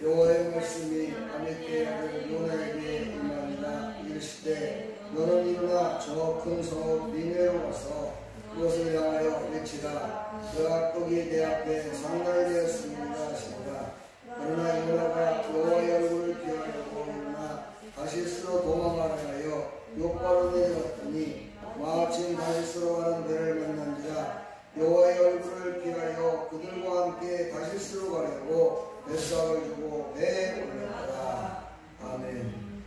여호와의 말씀이 아미떼의 아들 요나에게 임하니라. 이르시되 너는 일어나 저 큰 성읍 니느웨로 가서 그것을 향하여 외치라. 그 악독이 내 앞에 상달되었습니다 하시니라. 그러나 요나가 여호와의 얼굴을 피하려고 일어나 다시스로 도망하려 하여 욥바로 내려갔더니 마침 다시스로 가는 배를 만난지라. 여호와의 얼굴을 피하여 그들과 함께 다시스로 가려고 뱃삭을 주고 배에 올렸더라. 아멘.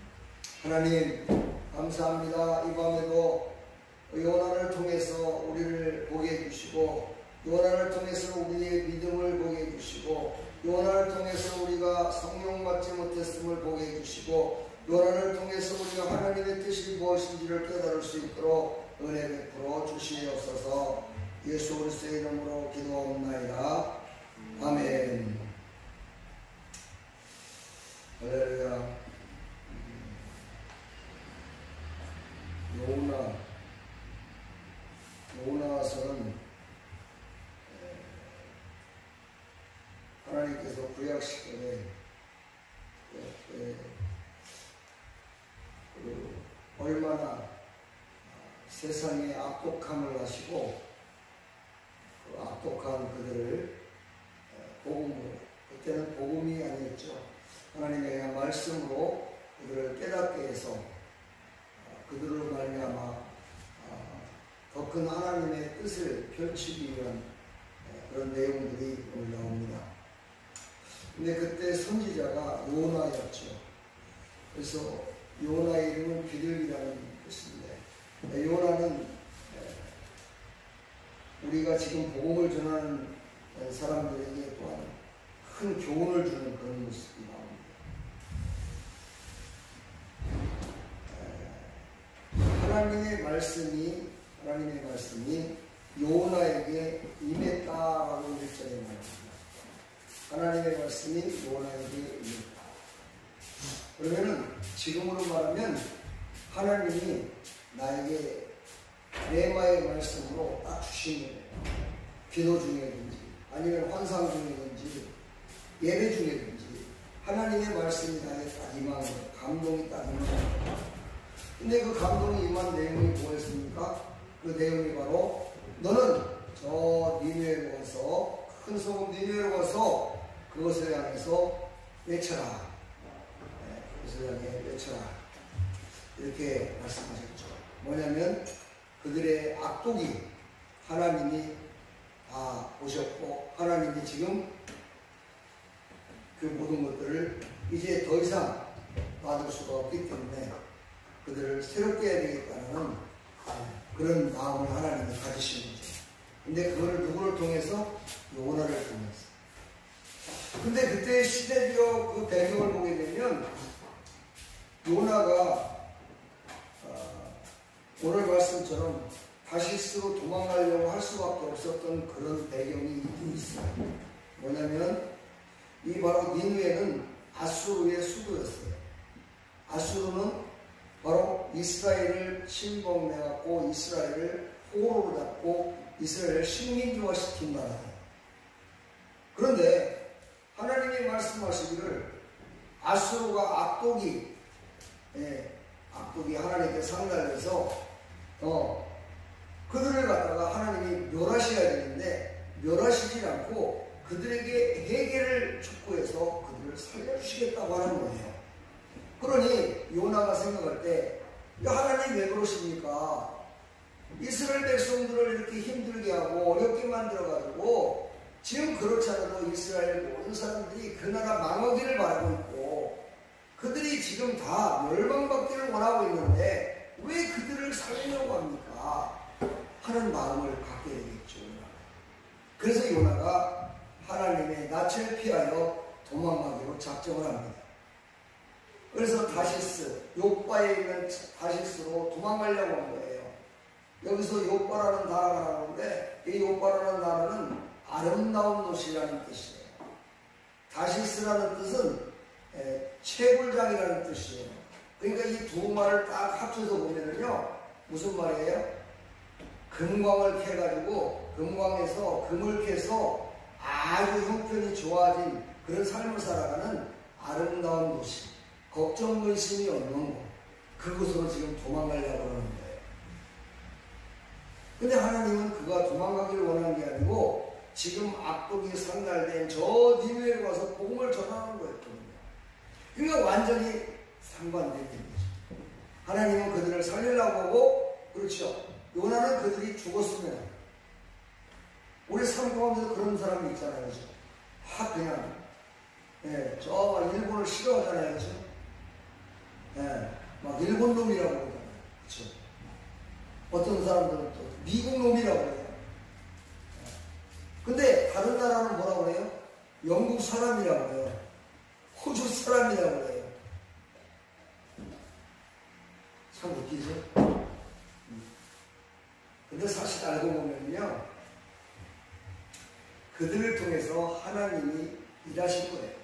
하나님 감사합니다. 이 밤에도 요나를 통해서 우리를 보게 해주시고, 요나를 통해서 우리의 믿음을 보게 해주시고, 요나를 통해서 우리가 성령 받지 못했음을 보게 해주시고, 요나를 통해서 우리가 하나님의 뜻이 무엇인지를 깨달을 수 있도록 은혜 베풀어 주시옵소서. 예수 그리스도의 이름으로 기도하옵나이다. 아멘. 할렐루야. 요나서는 하나님께서 구약 시대에 얼마나 세상에 악독함을 하시고 그 악독한 그들을 복음으로, 그때는 복음이 아니었죠. 하나님의 그냥 말씀으로 그들을 깨닫게 해서 그들로 말미암아 더 큰 하나님의 뜻을 펼치기 위한 그런 내용들이 오늘 나옵니다. 근데 그때 선지자가 요나였죠. 그래서 요나의 이름은 비둘기라는 뜻인데, 요나는 우리가 지금 복음을 전하는 사람들에게 또한 큰 교훈을 주는 그런 모습이 나옵니다. 하나님의 말씀이 요나에게 임했다라고 1절에 말합니다. 하나님의 말씀이 요나에게 임했다. 그러면은 지금으로 말하면 하나님이 나에게 레마의 말씀으로 딱 주신 거예요. 기도 중에든지 아니면 환상 중에든지 예배 중에든지 하나님의 말씀이 나에게 딱 임한 거예요. 감동이 딱 임한 거예요. 근데 그 감동이 임한 내용이 뭐였습니까? 그 내용이 바로 너는 저 니느웨로 가서, 큰 소금 니느웨로 가서 그것을 향해서 외쳐라. 그것을 향해 외쳐라. 이렇게 말씀하셨죠. 뭐냐면 그들의 악독이 하나님이 다 보셨고, 하나님이 지금 그 모든 것들을 이제 더 이상 놔둘 수가 없기 때문에 그들을 새롭게 해야 되겠다는 그런 마음을 하나님이 가지신 거죠. 근데 그거를 누구를 통해서? 요나를 통해서. 근데 그때 시대적 그 배경을 보게 되면 요나가 오늘 말씀처럼 다시스로 도망가려고 할 수밖에 없었던 그런 배경이 있어요. 뭐냐면 이 바로 니느웨는 아수르의 수도였어요. 아수르는 바로 이스라엘을 침범해갖고 이스라엘을 포로로 잡고 이스라엘을 식민지화시킨 나라예요. 그런데 하나님이 말씀하시기를 아수르가 악독이 하나님께 상달해서 그들을 갖다가 하나님이 멸하셔야 되는데 멸하시지 않고 그들에게 회개를 촉구해서 그들을 살려주시겠다고 하는 거예요. 그러니 요나가 생각할 때 하나님 왜 그러십니까? 이스라엘 백성들을 이렇게 힘들게 하고 어렵게 만들어가지고 지금 그렇지 않아도 이스라엘 모든 사람들이 그 나라 망하기를 바라고 있고 그들이 지금 다 멸망받기를 원하고 있는데 왜 그들을 살리려고 합니까? 하는 마음을 갖게 되겠죠. 그래서 요나가 하나님의 낯을 피하여 도망가기로 작정을 합니다. 그래서 다시스, 욥바에 있는 다시스로 도망가려고 한 거예요. 여기서 욥바라는 단어가 나오는데 이 욥바라는 단어는 아름다운 도시라는 뜻이에요. 다시스라는 뜻은 채굴장이라는 뜻이에요. 그러니까 이 두 말을 딱 합쳐서 보면은요 무슨 말이에요? 금광을 캐가지고 금광에서 금을 캐서 아주 형편이 좋아진 그런 삶을 살아가는 아름다운 도시, 걱정 근심이 없는 곳, 그곳으로 지금 도망가려고 하는 거예요. 근데 하나님은 그가 도망가기를 원하는 게 아니고 지금 악독이 상달된 저 니느웨로 와서 복음을 전하는 거였거든요. 그러니까 완전히 상반된 일이죠. 하나님은 그들을 살리려고 하고, 그렇죠. 요나는 그들이 죽었으면, 우리 삶 가운데서 그런 사람이 있잖아요. 그렇죠? 그냥 저 일본을 싫어하잖아요. 그렇죠? 막 일본 놈이라고 그러잖아요. 그렇죠? 어떤 사람들은 또 미국 놈이라고 해요. 근데 다른 나라는 뭐라고 그래요? 영국 사람이라고 그래요. 호주 사람이라고 그래요. 참 웃기죠? 근데 사실 알고 보면요, 그들을 통해서 하나님이 일하신 거예요.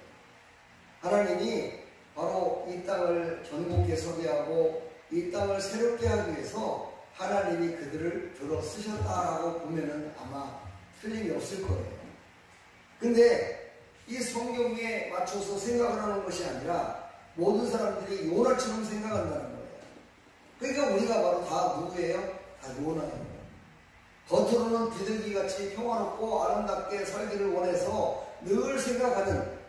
하나님이 바로 이 땅을 견고하게 서게 하고 이 땅을 새롭게 하기 위해서 하나님이 그들을 들어 쓰셨다라고 보면은 아마 틀림이 없을 거예요. 근데 이 성경에 맞춰서 생각을 하는 것이 아니라 모든 사람들이 요나처럼 생각한다는 거예요. 그러니까 우리가 바로 다 누구예요? 다 요나예요. 겉으로는 비둘기같이 평화롭고 아름답게 살기를 원해서 늘 생각하는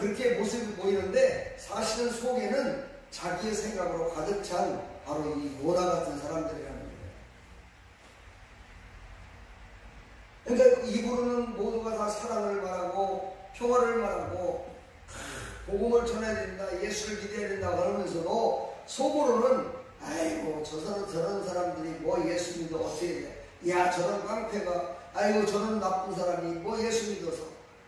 그렇게 모습이 보이는데 사실은 속에는 자기의 생각으로 가득 찬 바로 이 요나 같은 사람들이라는 거예요. 그러니까 입으로는 모두가 다 사랑을 말하고 평화를 말하고 복음을 전해야 된다, 예수를 믿어야 된다 그러면서도 속으로는 아이고 저런 사람들이 뭐 예수 믿어 어떻게 돼? 야 저런 깡패가 아이고 저런 나쁜 사람이 뭐 예수 믿어서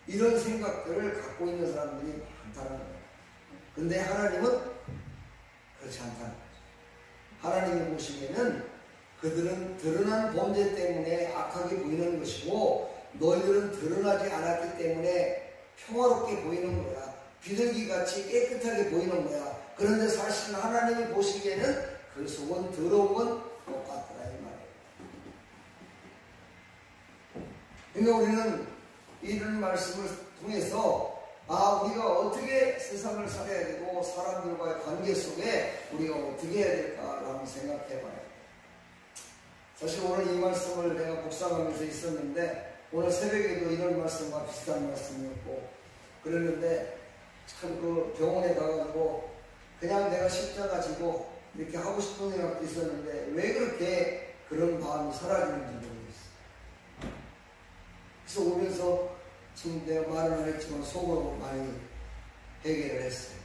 이런 생각들을 갖고 있는 사람들이 많다는 거예요. 근데 하나님은 그렇지 않다는 거죠. 하나님이 보시기에는 그들은 드러난 범죄 때문에 악하게 보이는 것이고 너희들은 드러나지 않았기 때문에 평화롭게 보이는 거야. 비둘기같이 깨끗하게 보이는 거야. 그런데 사실 하나님이 보시기에는 그 속은 더러운 건 똑같더라 이 말이에요. 그러니까 우리는 이런 말씀을 통해서 우리가 어떻게 세상을 살아야 되고 사람들과의 관계 속에 우리가 어떻게 해야 될까라고 생각해 봐요. 사실 오늘 이 말씀을 내가 묵상하면서 있었는데 오늘 새벽에도 이런 말씀과 비슷한 말씀이었고 그랬는데 참 그 병원에 가가지고 그냥 내가 십자가 지고 이렇게 하고 싶은 생각도 있었는데 왜 그렇게 그런 마음이 사라지는지 모르겠어요. 그래서 오면서 지금 내가 말은 안 했지만 속으로 많이 해결을 했어요.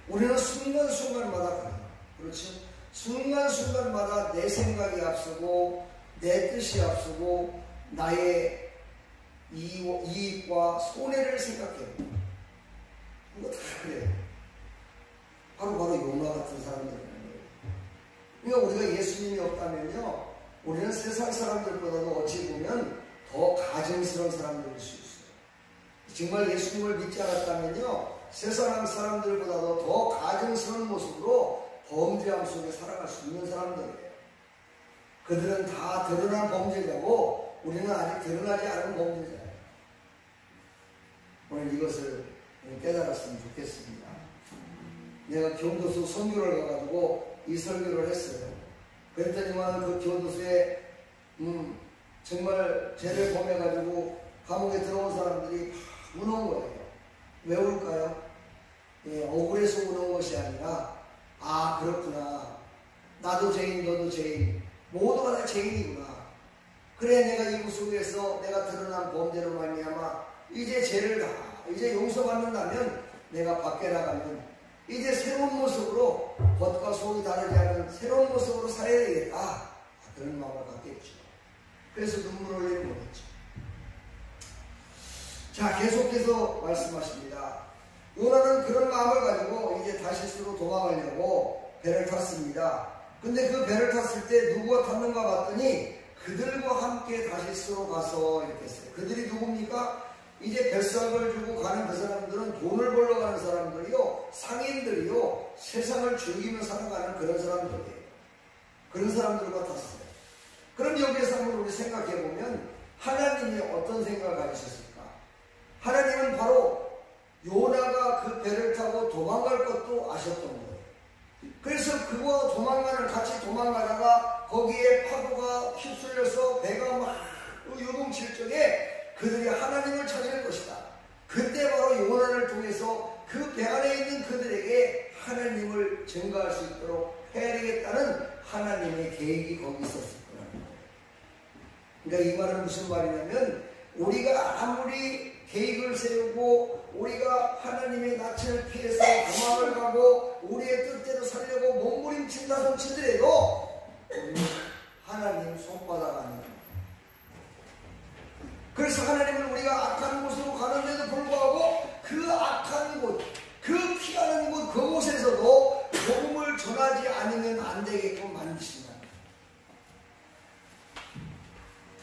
우리는 순간순간마다 가요. 그렇죠? 순간순간마다 내 생각이 앞서고 내 뜻이 앞서고 나의 이익과 손해를 생각해요. 이거 다 그래요. 바로 요나 같은 사람들이라는 거예요. 그러니까 우리가 예수님이 없다면요, 우리는 세상 사람들보다도 어찌 보면 더 가증스러운 사람들일 수 있어요. 정말 예수님을 믿지 않았다면요, 세상 사람들보다도 더 가증스러운 모습으로 범죄함 속에 살아갈 수 있는 사람들이에요. 그들은 다 드러난 범죄자고 우리는 아직 드러나지 않은 범죄자예요. 오늘 이것을 깨달았으면 좋겠습니다. 내가 교도소 선교를 가가지고 이 설교를 했어요. 그랬더니만 그 교도소에 정말 죄를 범해가지고 감옥에 들어온 사람들이 우는 거예요. 왜 울까요? 억울해서 우는 것이 아니라 그렇구나. 나도 죄인 너도 죄인 모두가 다 죄인이구나. 그래 내가 이 구속에서 내가 드러난 범죄로 말미암아 이제 죄를 이제 용서받는다면 내가 밖에 나가면 이제 새로운 모습으로 겉과 속이 다르지 않은 새로운 모습으로 살아야 되겠다. 그런 마음을 갖겠죠. 그래서 눈물을 흘리는 거겠죠. 자, 계속해서 말씀하십니다. 요나는 그런 마음을 가지고 이제 다시스로 도망가려고 배를 탔습니다. 근데 그 배를 탔을 때 누구가 탔는가 봤더니 그들과 함께 다시스로 가서 이렇게 했어요. 그들이 누굽니까? 이제 뱃삭을 주고 가는 그 사람들은 돈을 벌러 가는 사람들이요, 상인들이요, 세상을 즐기며 살아가는 그런 사람들이에요. 그런 사람들과 탔어요. 그럼 여기에서 한번 우리 생각해 보면 하나님이 어떤 생각을 가지셨을까? 하나님은 바로 요나가 도망가다가 거기에 파도가 휩쓸려서 배가 막 요동칠 적에 그들이 하나님을 찾을 것이다. 그때 바로 요나를 통해서 그 배 안에 있는 그들에게 하나님을 증거할 수 있도록 해야 되겠다는 하나님의 계획이 거기 있었을 거라는 거예요. 그러니까 이 말은 무슨 말이냐면 우리가 아무리 계획을 세우고 우리가 하나님의 낯을 피해서 도망을 가고 우리의 뜻대로 살려고 몸부림친다 손치더라도 하나님 손바닥 아니에요. 그래서 하나님은 우리가 악한 곳으로 가는데도 불구하고 그 악한 곳, 그 피하는 곳, 그곳에서도 복음을 전하지 않으면 안 되게끔 만드신다.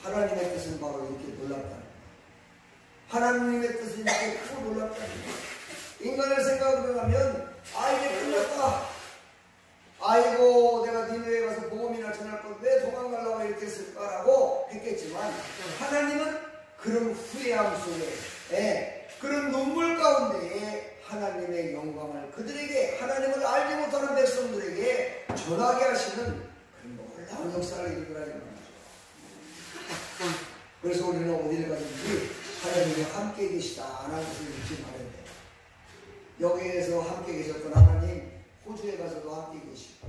하나님의 뜻은 바로 이렇게 놀랍다. 하나님의 뜻은 이렇게 크고 놀랍다. 인간의 생각으로 하면 이제 끝났다. 아이고 내가 니네에 가서 복음이나 전할 것 왜 도망가려고 이렇게 했을까라고 했겠지만 하나님은 그런 후회함 속에 그런 눈물 가운데에 하나님의 영광을 그들에게 하나님을 알지 못하는 백성들에게 전하게 하시는 그런 놀라운 역사를 이루라는 말이죠. 그래서 우리는 어디를 가든지 하나님이 함께 계시다라는 것을 잊지 말아야 돼요. 여기에서 함께 계셨던 하나님 호주에 가서도 함께 계시고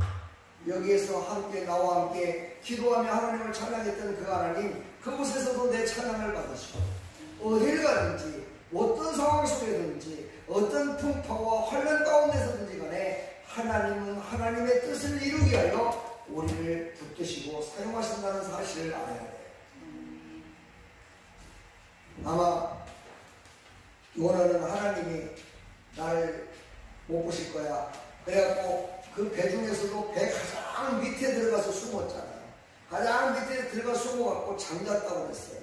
여기에서 함께 나와 함께 기도하며 하나님을 찬양했던 그 하나님 그곳에서도 내 찬양을 받으시고 어디를 가든지 어떤 상황 속에든지 어떤 풍파와 환난 가운데서든지 간에 하나님은 하나님의 뜻을 이루기 위하여 우리를 붙드시고 사용하신다는 사실을 알아야 돼요. 아마 요나는 하나님이 나를 못 보실 거야. 그래갖고 그 배 중에서도 배 가장 밑에 들어가서 숨었잖아요. 가장 밑에 들어가 숨어갖고 잠잤다고 그랬어요.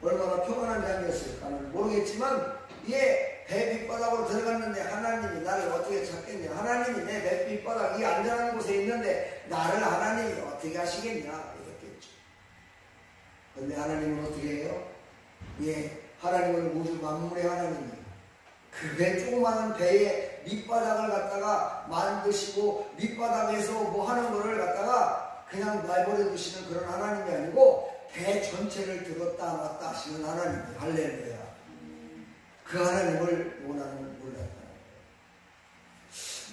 얼마나 평안한 잠이었을까는 모르겠지만 배 밑바닥으로 들어갔는데 하나님이 나를 어떻게 찾겠냐. 하나님이 내 배 밑바닥 이 안전한 곳에 있는데 나를 하나님이 어떻게 하시겠냐 이랬겠죠. 그런데 하나님은 어떻게 해요? 하나님은 우주 만물의 하나님이 그 배 조그마한 배의 밑바닥을 갖다가 만드시고 밑바닥에서 뭐 하는 거를 갖다가 그냥 내버려 두시는 그런 하나님이 아니고 배 전체를 들었다 놨다 하시는 하나님이 할렐루야. 그 하나님을 요나는 몰랐다.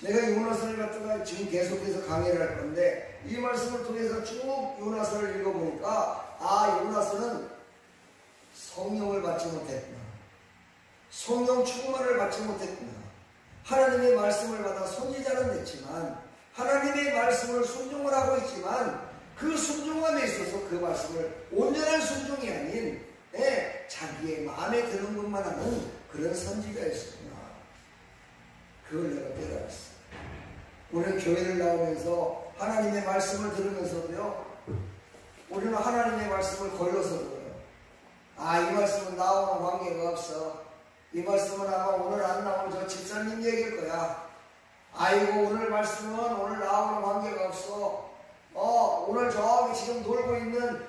내가 요나서를 갖다가 지금 계속해서 강의를 할 건데 이 말씀을 통해서 쭉 요나서를 읽어보니까 요나서는 성령을 받지 못했구나. 성령 충만을 받지 못했구나. 하나님의 말씀을 받아 선지자는 됐지만 하나님의 말씀을 순종을 하고 있지만 그 순종함에 있어서 그 말씀을 온전한 순종이 아닌 자기의 마음에 드는 것만 하는 그런 선지자였구나. 그걸 내가 깨달았어. 오늘 교회를 나오면서 하나님의 말씀을 들으면서도요 우리는 하나님의 말씀을 걸러서 들어요. 이 말씀은 나오는 관계가 없어. 이 말씀은 아마 오늘 안 나오는 저 집사님 얘기일 거야. 아이고 오늘 말씀은 오늘 나오는 관계가 없어. 오늘 저기 지금 놀고 있는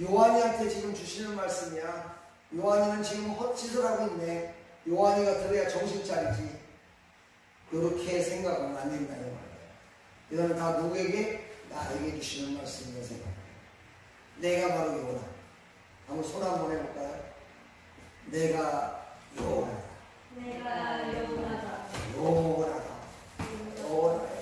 요한이한테 지금 주시는 말씀이야. 요한이는 지금 헛짓을 하고 있네. 요한이가 들어야 정신 차리지. 그렇게 생각은 안 된다는 말이야. 이거는 다 누구에게? 나에게 주시는 말씀이라고 생각해. 내가 바로 요한. 한번 손 한번 해볼까요? 내가 요한이다. 내가 요한하다. 요한하다.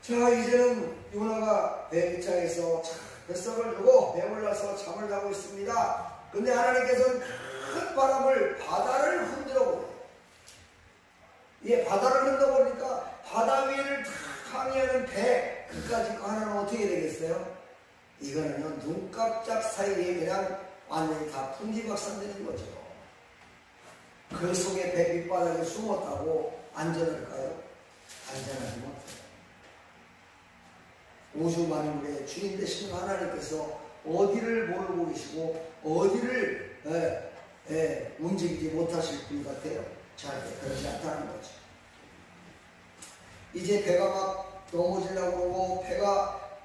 자, 이제는 요나가 배 밑차에서 뱃속을 두고 배 올라서 잠을 자고 있습니다. 근데 하나님께서는 큰 바람을 바다를 흔들어 버려요. 바다를 흔들어 버리니까 바다 위를 탁 항해하는 배 그까지 하나는 어떻게 되겠어요? 이거는요 눈깜짝 사이에 그냥 완전히 다 풍지박산되는 거죠. 그 속에 배 밑바닥에 숨었다고 안전할까요? 안전하지 못해요. 우주 만물의 주인 되시는 하나님께서 어디를 모르고 계시고 어디를 움직이지 못하실 분 같아요. 절대 그렇지 않다는 거죠. 이제 배가 막 넘어지려고 그러고 배가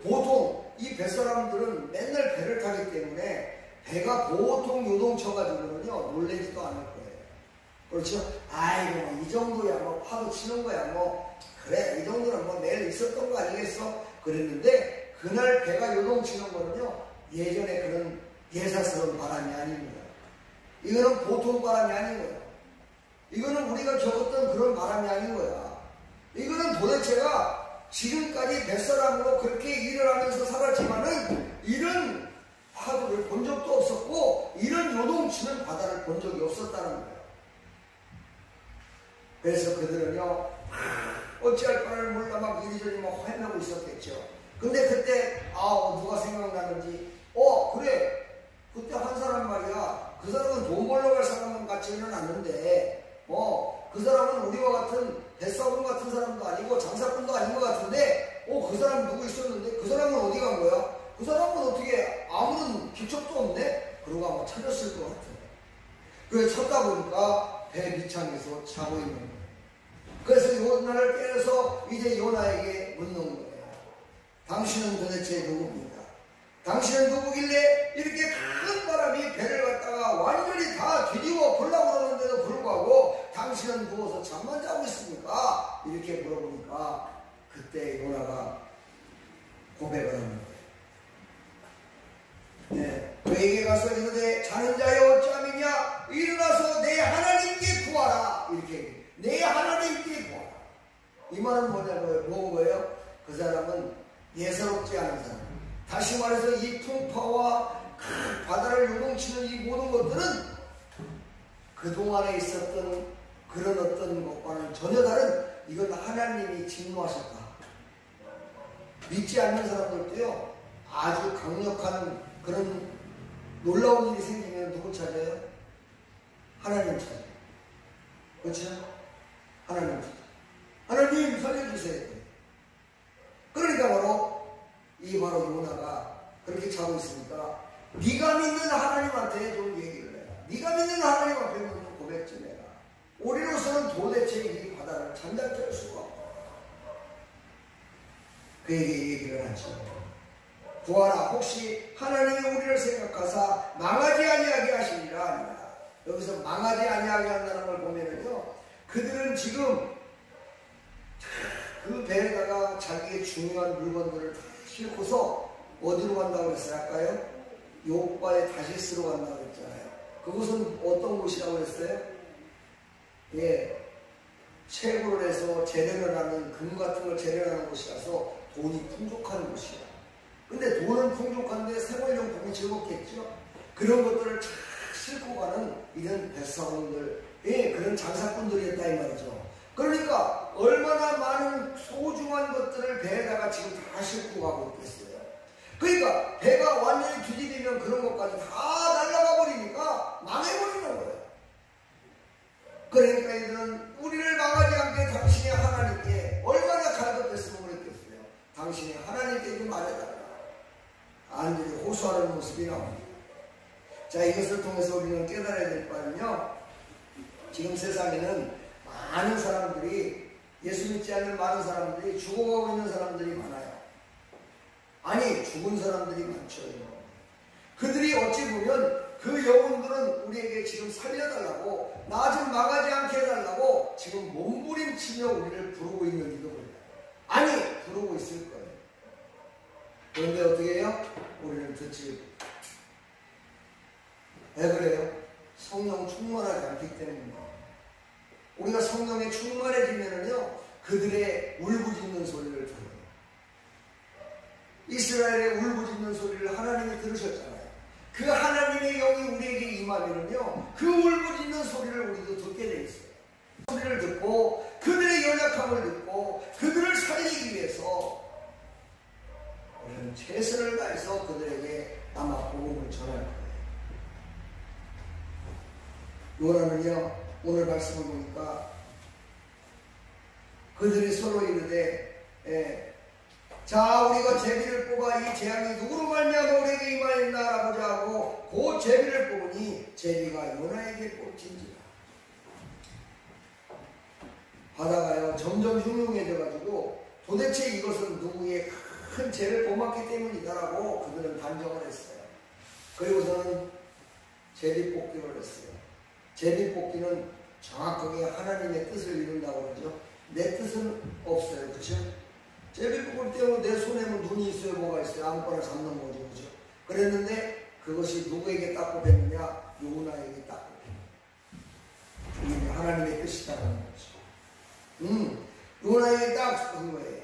보통 이 뱃사람들은 맨날 배를 타기 때문에 배가 보통 요동쳐가지고는요 놀래지도 않을 거예요. 그렇죠? 아이고 뭐 이 정도야 뭐 파도 치는 거야 뭐 그래 이 정도는 뭐 매일 있었던 거 아니겠어? 그랬는데 그날 배가 요동치는 거는요 예전에 그런 예사스러운 바람이 아닙니다. 이거는 보통 바람이 아닌 거야. 이거는 우리가 겪었던 그런 바람이 아닌 거야. 이거는 도대체가 지금까지 뱃사람으로 그렇게 일을 하면서 살았지만은 이런 파도를 본 적도 없었고 이런 요동치는 바다를 본 적이 없었다는 거예요. 그래서 그들은요 어찌할 바를 몰라 막 이리저리 막 헤매고 있었겠죠. 근데 그때 누가 생각나는지 그래 그때 한 사람 말이야 그 사람은 돈 벌러 갈 사람 같지는 않는데 그 사람은 우리와 같은 뱃사공 같은 사람도 아니고 장사꾼도 아닌 것 같은데 그 사람 누구 있었는데 그 사람은 어디 간 거야? 그 사람은 어떻게 아무런 기척도 없네? 그러고 아마 찾았을 것 같아요. 그래서 찾다 보니까 배 밑창에서 자고 있는 거예요. 그래서 요나를 깨서 이제 요나에게 묻는 거예요. 당신은 도대체 누구입니까? 당신은 누구길래 이렇게 큰 바람이 배를 갖다가 완전히 다 뒤집어 보려고 그러는데도 불구하고 당신은 누워서 잠만 자고 있습니까? 이렇게 물어보니까 그때 요나가 고백을 하는 거예요. 네. 그에게 가서 이르되 자는 자여 어찌함이냐 일어나서 내 하나님께 구하라 이렇게 얘기해요. 내 하나님께 구하라. 이 말은 뭐냐고요? 뭐예요? 그 사람은 예사롭지 않은 사람. 다시 말해서 이 풍파와 바다를 요동치는 이 모든 것들은 그동안에 있었던 그런 어떤 것과는 전혀 다른 이건 하나님이 진노하셨다. 믿지 않는 사람들도요 아주 강력한 그런 놀라운 일이 생기면 누구 찾아요? 하나님 찾아요. 그렇죠? 하나님 찾아요. 하나님 살려주세요. 그러니까 바로 요나가 그렇게 자고 있으니까 네가 믿는 하나님한테 좀 얘기를 해라. 네가 믿는 하나님 앞에 좀 고백 좀 해라. 우리로서는 도대체 이 바다를 잠잠케 할 수가 없다. 그에게 얘기를 하죠. 구하라. 혹시 하나님이 우리를 생각하사 망하지 아니하게 하시리라 아니라. 여기서 망하지 아니하게 한다는 걸 보면은요 그들은 지금 그 배에다가 자기의 중요한 물건들을 다 싣고서 어디로 간다고 그랬어요? 아까요? 요바의 다시스로 간다고 그랬잖아요. 그곳은 어떤 곳이라고 그랬어요? 채굴을 해서 재련을 하는 금 같은 걸 재련하는 곳이라서 돈이 풍족한 곳이야. 근데 돈은 풍족한데 생활용품이 즐겁겠죠? 그런 것들을 쫙 싣고 가는 이런 뱃사공들, 그런 장사꾼들이었다 이 말이죠. 그러니까 얼마나 많은 소중한 것들을 배에다가 지금 다 싣고 가고 있겠어요. 그러니까 배가 완전히 뒤집히면 그런 것까지 다 날아가 버리니까 망해버리는 거예요. 그러니까 이들은 우리를 망하지 않게 당신의 하나님께 얼마나 갈급했으면 그랬겠어요. 당신의 하나님께 좀 말해달라. 안들이 호소하는 모습이 나옵니다. 자, 이것을 통해서 우리는 깨달아야 될 바는요, 지금 세상에는 많은 사람들이, 예수 믿지 않는 많은 사람들이, 죽어가고 있는 사람들이 많아요. 아니, 죽은 사람들이 많죠. 그들이 어찌 보면 그 영혼들은 우리에게 지금 살려달라고, 나 좀 망하지 않게 해달라고 지금 몸부림치며 우리를 부르고 있는지도 몰라요. 아니, 부르고 있을 거예요. 그런데 어떻게 해요? 우리는 듣지. 왜 그래요? 성령 충만하지 않기 때문입니다. 우리가 성령에 충만해지면은요, 그들의 울부짖는 소리를 들어요. 이스라엘의 울부짖는 소리를 하나님이 들으셨잖아요. 그 하나님의 영이 우리에게 임하면은요, 그 울부짖는 소리를 우리도 듣게 돼 있어요. 소리를 듣고 그들의 연약함을 듣고 그들을 살리기 위해서 우리는 최선을 다해서 그들에게 아마 복음을 전할 거예요. 요나는요, 오늘 말씀을 보니까 그들이 서로 이르되, 자, 우리가 제비를 뽑아 이 재앙이 누구로 말미암아 우리에게 임하였나 보자 하고 그 제비를 뽑으니 제비가 요나에게 꽂힌지라. 바다가요 점점 흉흉해져 가지고 도대체 이것은 누구의 큰 죄를 범했기 때문이다라고 그들은 단정을 했어요. 그리고서는 제비 뽑기를 했어요. 제비 뽑기는 정확하게 하나님의 뜻을 이룬다고 그러죠. 내 뜻은 없어요. 그렇죠? 제비 뽑을 때 내 손에 뭐 눈이 있어요? 뭐가 있어요? 아무거나 잡는 거죠. 그렇죠? 그랬는데 그것이 누구에게 딱 뽑혔느냐? 요나에게 딱 뽑혔느냐. 이게 하나님의 뜻이다라는 거죠. 요나에게 딱 뽑힌 거예요.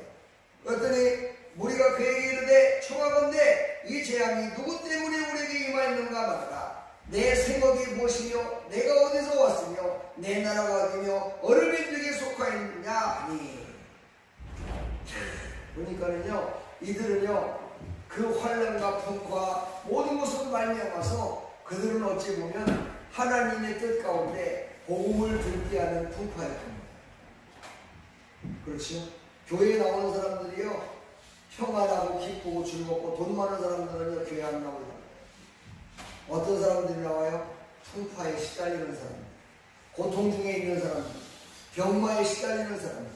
그랬더니 우리가 그에게 이르되 청하건대 이 재앙이 누구 때문에 우리에게 임하였는가 말하라. 내 생각이 무엇이며 내가 어디서 왔으며 내 나라가 어디며 어른민족에 속하였느냐 하니. 그러니까는요, 이들은요 그 환난과 풍과 모든 것을 말미암아서 그들은 어찌 보면 하나님의 뜻 가운데 복음을 듣게 하는 풍파였던 거예요. 그렇죠? 교회에 나오는 사람들이요 평안하고 기쁘고 즐겁고 돈 많은 사람들은요 교회 안 나오는 거예요. 어떤 사람들이 나와요? 풍파에 시달리는 사람들, 고통 중에 있는 사람들, 병마에 시달리는 사람들,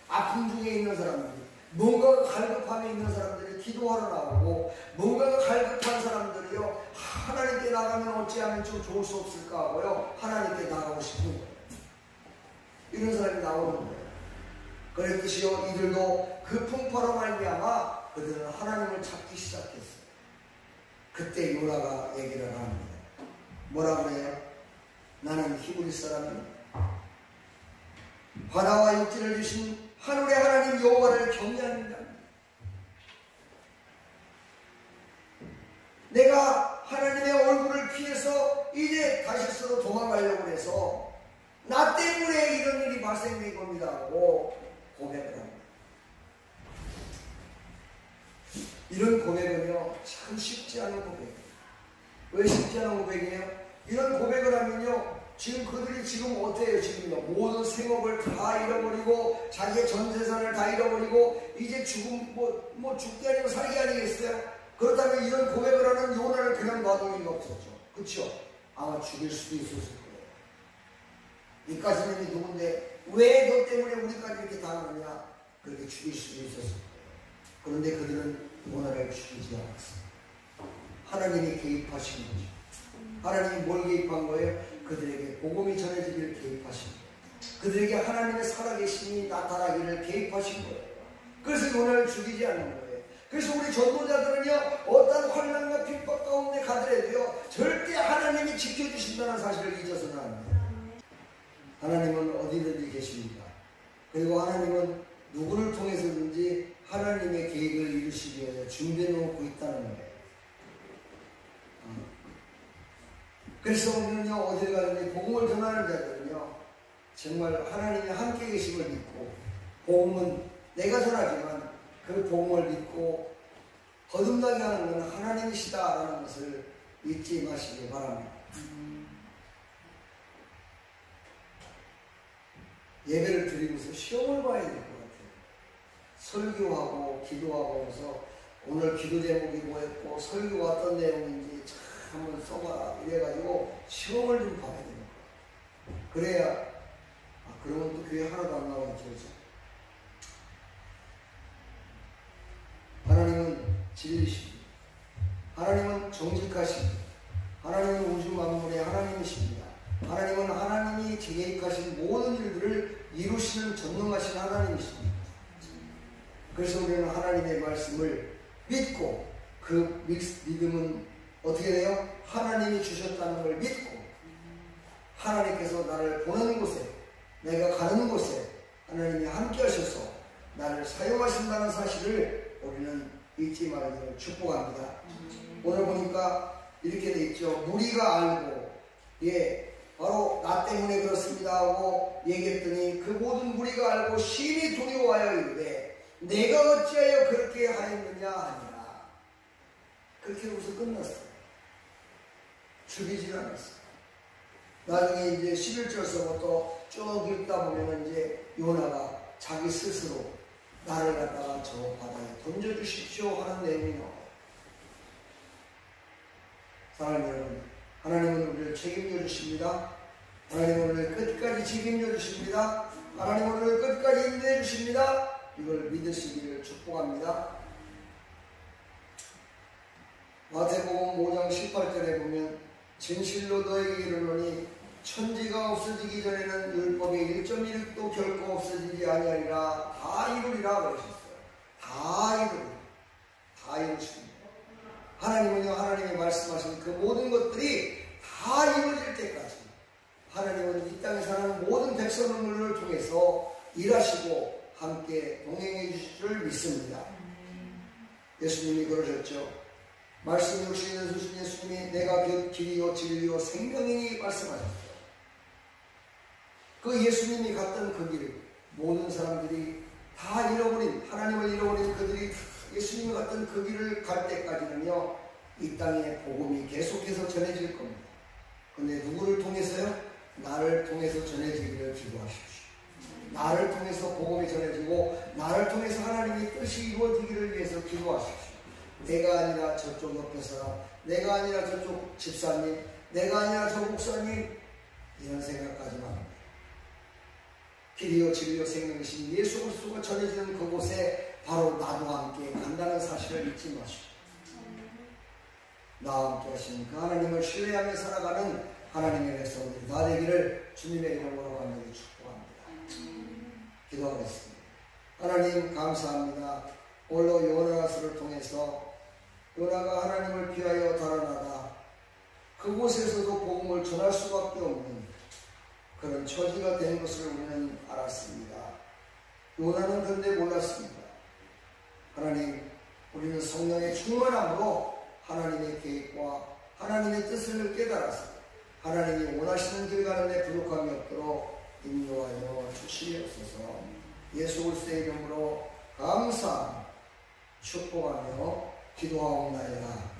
아픔 중에 있는 사람들, 뭔가가 갈급함에 있는 사람들이 기도하러 나오고, 뭔가가 갈급한 사람들이요 하나님께 나가면 어찌하면 좀 좋을 수 없을까 하고요 하나님께 나가고 싶은 거예요. 이런 사람이 나오는 거예요. 그랬듯이요 이들도 그 풍파로 말미암아 그들은 하나님을 찾기 시작했어요. 그때 요나가 얘기를 합니다. 뭐라 그래요? 나는 히브리 사람이요 바다와 육지를 주신 하늘의 하나님 여호와를 경외합니다. 내가 하나님의 얼굴을 피해서 이제 다시스로 도망가려고 해서 나 때문에 이런 일이 발생된 겁니다 하고 고백을 합니다. 이런 고백은요 참 쉽지 않은 고백이에요. 왜 쉽지 않은 고백이에요? 이런 고백을 하면요 지금 그들이 지금 어때요? 지금요 모든 생업을 다 잃어버리고 자기의 전 재산을 다 잃어버리고 이제 죽음 뭐 죽기 아니고 살기 아니겠어요? 그렇다면 이런 고백을 하는 요나를 그냥 놔둘 리가 없었죠. 그렇죠? 아마 죽일 수도 있었을 거예요. 이까지님이 누군데 왜 너 때문에 우리까지 이렇게 당하느냐? 그렇게 죽일 수도 있었을 거예요. 그런데 그들은 요나를 죽이지 않았어요. 하나님이 개입하신 거죠. 하나님이 뭘 개입한 거예요? 그들에게 복음이 전해지기를 개입하신 거예요. 그들에게 하나님의 살아계심이 나타나기를 개입하신 거예요. 그래서 요나를 죽이지 않는 거예요. 그래서 우리 전도자들은요 어떤 환난과 핍박 가운데 가더라도요 절대 하나님이 지켜주신다는 사실을 잊어서는 안 돼요. 하나님은 어디든지 계십니다. 그리고 하나님은 누구를 통해서든지 하나님의 계획을 이루시기 위해 준비해 놓고 있다는 거예요. 그래서 우리는요 어딜 가든지 복음을 전하는 자들은요 정말 하나님이 함께 계심을 믿고, 복음은 내가 전하지만 그 복음을 믿고 거듭나게 하는 것은 하나님이시다라는 것을 잊지 마시기 바랍니다. 예배를 드리면서 시험을 봐야 될 것 같아요. 설교하고 기도하고 해서 오늘 기도 제목이 뭐였고 설교가 어떤 내용인지 참 한번 써봐 이래가지고 시험을 좀 봐야 됩니다. 그래야 그러면 또 교회 하나도 안 나오겠죠. 하나님은 진리십니다. 하나님은 정직하십니다. 하나님은 우주 만물의 하나님이십니다. 하나님은 하나님이 계획하신 모든 일들을 이루시는 전능하신 하나님이십니다. 그래서 우리는 하나님의 말씀을 믿고, 그 믿음은 어떻게 돼요? 하나님이 주셨다는 걸 믿고 하나님께서 나를 보내는 곳에, 내가 가는 곳에 하나님이 함께 하셔서 나를 사용하신다는 사실을 우리는 잊지 말기를 축복합니다. 오늘 보니까 이렇게 돼 있죠. 무리가 알고, 바로 나 때문에 그렇습니다 하고 얘기했더니 그 모든 무리가 알고 심히 두려워하여 이르되 내가 어찌하여 그렇게 하였느냐 하니라. 그렇게 해서 끝났어요. 죽이질 않았어요. 나중에 이제 11절서부터 쭉 읽다 보면 이제 요나가 자기 스스로 나를 갖다가 저 바다에 던져주십시오 하는 내용이 나와요. 사랑하는 여러분, 하나님은 우리를 책임져 주십니다. 하나님은 우리를 끝까지 책임져 주십니다. 하나님은 우리를 끝까지 인도해 주십니다. 이걸 믿으시기를 축복합니다. 마태복음 5장 18절에 보면 진실로 너에게 이르노니 천지가 없어지기 전에는 율법의 1.1도 결코 없어지지 아니하리라 다 이루리라 그러셨어요. 다 이루십니다. 하나님은요, 하나님이 말씀하신 그 모든 것들이 다 이루어질 때까지 하나님은 이 땅에 사는 모든 백성들을 통해서 일하시고 함께 동행해 주실 줄 믿습니다. 예수님이 그러셨죠. 말씀 육신에 주신 예수님이 내가 길이요 진리요 생명이니 말씀하셨어요. 그 예수님이 갔던 그 길을 모든 사람들이 다 잃어버린, 하나님을 잃어버린 그들이 예수님이 갔던 그 길을 갈 때까지는요, 이 땅에 복음이 계속해서 전해질 겁니다. 근데 누구를 통해서요? 나를 통해서 전해지기를 기도하십시오. 나를 통해서 복음이 전해지고 나를 통해서 하나님의 뜻이 이루어지기를 위해서 기도하십시오. 내가 아니라 저쪽 옆에 사람, 내가 아니라 저쪽 집사님, 내가 아니라 저 목사님, 이런 생각까지 맙니다. 길이요 진리요 생명이신 예수 그리스도가 전해지는 그곳에 바로 나도 함께 간다는 사실을 잊지 마시고 나와 함께 하시는 그 하나님을 신뢰하며 살아가는 하나님의 백성들이 다 되기를 주님의 이름으로 간절히 축복합니다. 기도하겠습니다. 하나님 감사합니다. 오늘도 요나서를 통해서 요나가 하나님을 피하여 달아나다 그곳에서도 복음을 전할 수밖에 없는 그런 처지가 된 것을 우리는 알았습니다. 요나는 그런데 몰랐습니다. 하나님, 우리는 성령의 충만함으로 하나님의 계획과 하나님의 뜻을 깨달아서 하나님이 원하시는 길 가는 데 부족함이 없도록 인도하여 주시옵소서. 예수 그리스도의 이름으로 감사 축복하며 기도하옵나이다.